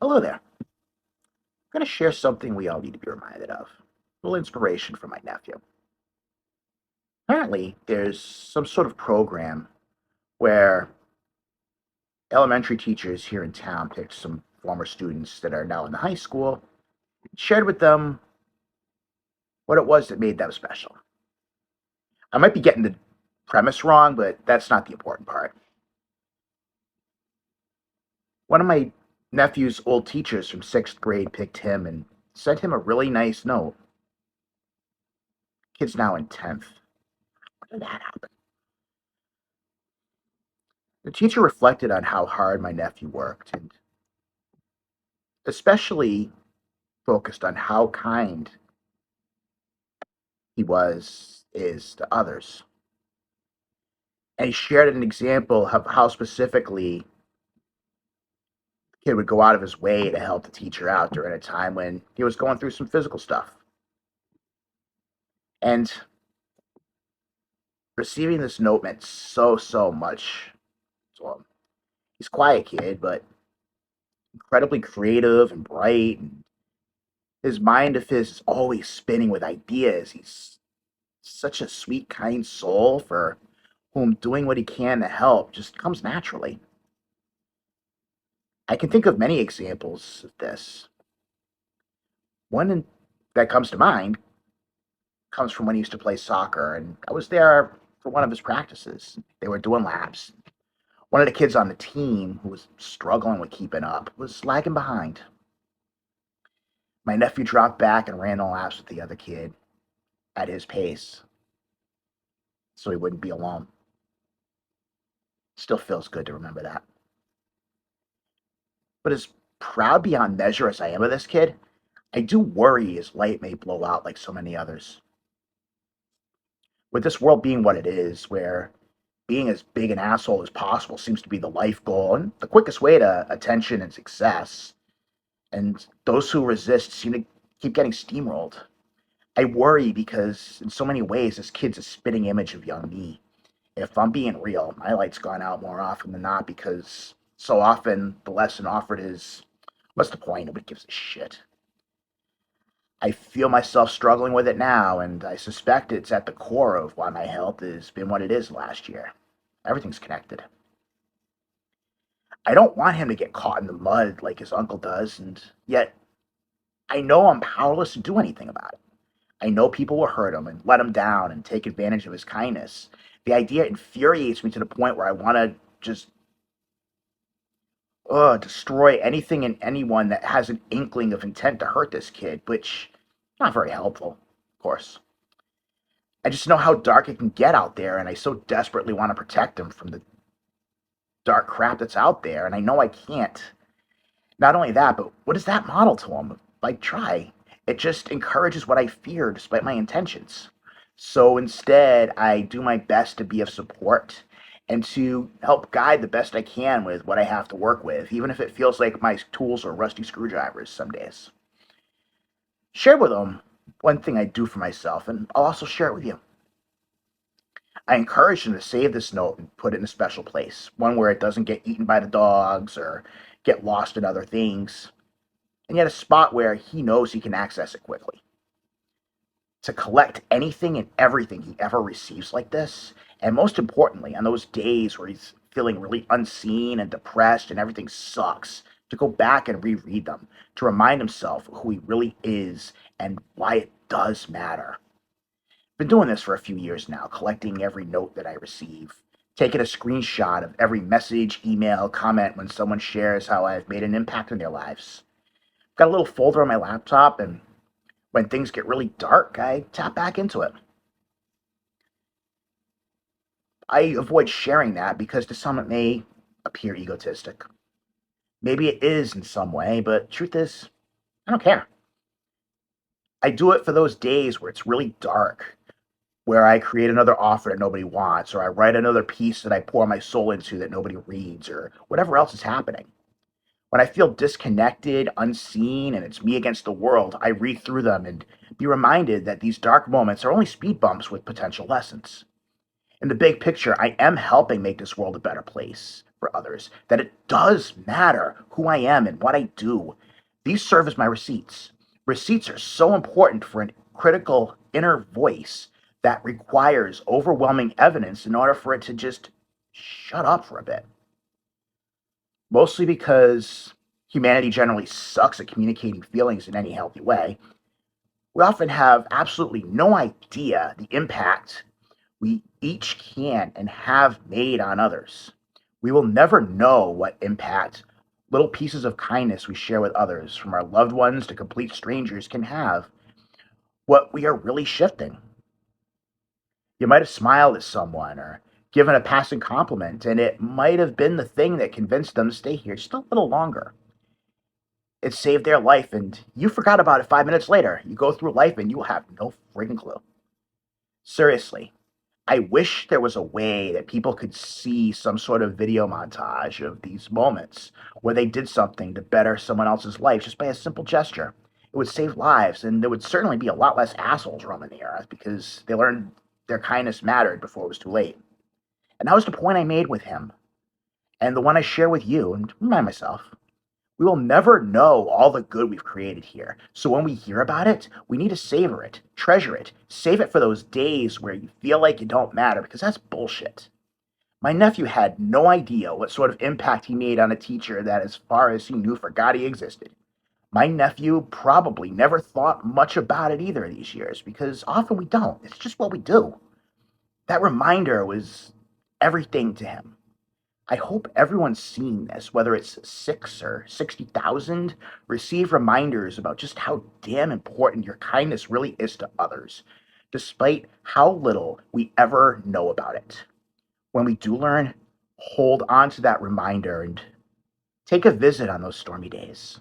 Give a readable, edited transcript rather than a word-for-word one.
Hello there. I'm going to share something we all need to be reminded of. A little inspiration from my nephew. Apparently, there's some sort of program where elementary teachers here in town picked some former students that are now in the high school, shared with them what it was that made them special. I might be getting the premise wrong, but that's not the important part. One of my nephew's old teachers from sixth grade picked him and sent him a really nice note. Kid's now in 10th. How did that happen? The teacher reflected on how hard my nephew worked and especially focused on how kind he is to others. And he shared an example of how specifically the kid would go out of his way to help the teacher out during a time when he was going through some physical stuff. And receiving this note meant so much to him. He's a quiet kid, but incredibly creative and bright. And his mind of his is always spinning with ideas. He's such a sweet, kind soul for whom doing what he can to help just comes naturally. I can think of many examples of this. One that comes to mind comes from when he used to play soccer, and I was there for one of his practices. They were doing laps. One of the kids on the team who was struggling with keeping up was lagging behind. My nephew dropped back and ran the laps with the other kid at his pace so he wouldn't be alone. Still feels good to remember that. But as proud beyond measure as I am of this kid, I do worry his light may blow out like so many others. With this world being what it is, where being as big an asshole as possible seems to be the life goal and the quickest way to attention and success, and those who resist seem to keep getting steamrolled. I worry because, in so many ways, this kid's a spitting image of young me. If I'm being real, my light's gone out more often than not because so often the lesson offered is, what's the point? Nobody gives a shit. I feel myself struggling with it now, and I suspect it's at the core of why my health has been what it is last year. Everything's connected. I don't want him to get caught in the mud like his uncle does, and yet I know I'm powerless to do anything about it. I know people will hurt him and let him down and take advantage of his kindness. The idea infuriates me to the point where I want to just destroy anything and anyone that has an inkling of intent to hurt this kid, which is not very helpful, of course. I just know how dark it can get out there, and I so desperately want to protect him from the dark crap that's out there, and I know I can't. Not only that, but what does that model to him? Like, try. It just encourages what I fear despite my intentions. So instead, I do my best to be of support and to help guide the best I can with what I have to work with, even if it feels like my tools are rusty screwdrivers some days. Share with them one thing I do for myself, and I'll also share it with you. I encourage him to save this note and put it in a special place, one where it doesn't get eaten by the dogs or get lost in other things, and yet a spot where he knows he can access it quickly. To collect anything and everything he ever receives like this, and most importantly, on those days where he's feeling really unseen and depressed and everything sucks, to go back and reread them, to remind himself who he really is and why it does matter. Been doing this for a few years now, collecting every note that I receive, taking a screenshot of every message, email, comment when someone shares how I've made an impact in their lives. Got a little folder on my laptop, and when things get really dark, I tap back into it. I avoid sharing that because to some it may appear egotistic. Maybe it is in some way, but truth is, I don't care. I do it for those days where it's really dark, where I create another offer that nobody wants, or I write another piece that I pour my soul into that nobody reads, or whatever else is happening. When I feel disconnected, unseen, and it's me against the world, I read through them and be reminded that these dark moments are only speed bumps with potential lessons. In the big picture, I am helping make this world a better place, for others, that it does matter who I am and what I do. These serve as my receipts. Receipts are so important for a critical inner voice that requires overwhelming evidence in order for it to just shut up for a bit. Mostly because humanity generally sucks at communicating feelings in any healthy way, we often have absolutely no idea the impact we each can and have made on others. We will never know what impact little pieces of kindness we share with others, from our loved ones to complete strangers, can have, what we are really shifting. You might have smiled at someone or given a passing compliment, and it might have been the thing that convinced them to stay here just a little longer. It saved their life, and you forgot about it 5 minutes later. You go through life and you will have no friggin' clue. Seriously, I wish there was a way that people could see some sort of video montage of these moments where they did something to better someone else's life just by a simple gesture. It would save lives, and there would certainly be a lot less assholes roaming the earth because they learned their kindness mattered before it was too late. And that was the point I made with him, and the one I share with you, and remind myself. We will never know all the good we've created here. So when we hear about it, we need to savor it, treasure it, save it for those days where you feel like you don't matter, because that's bullshit. My nephew had no idea what sort of impact he made on a teacher that, as far as he knew, forgot he existed. My nephew probably never thought much about it either these years, because often we don't. It's just what we do. That reminder was everything to him. I hope everyone's seen this, whether it's 6 or 60,000, receive reminders about just how damn important your kindness really is to others, despite how little we ever know about it. When we do learn, hold on to that reminder and take a visit on those stormy days.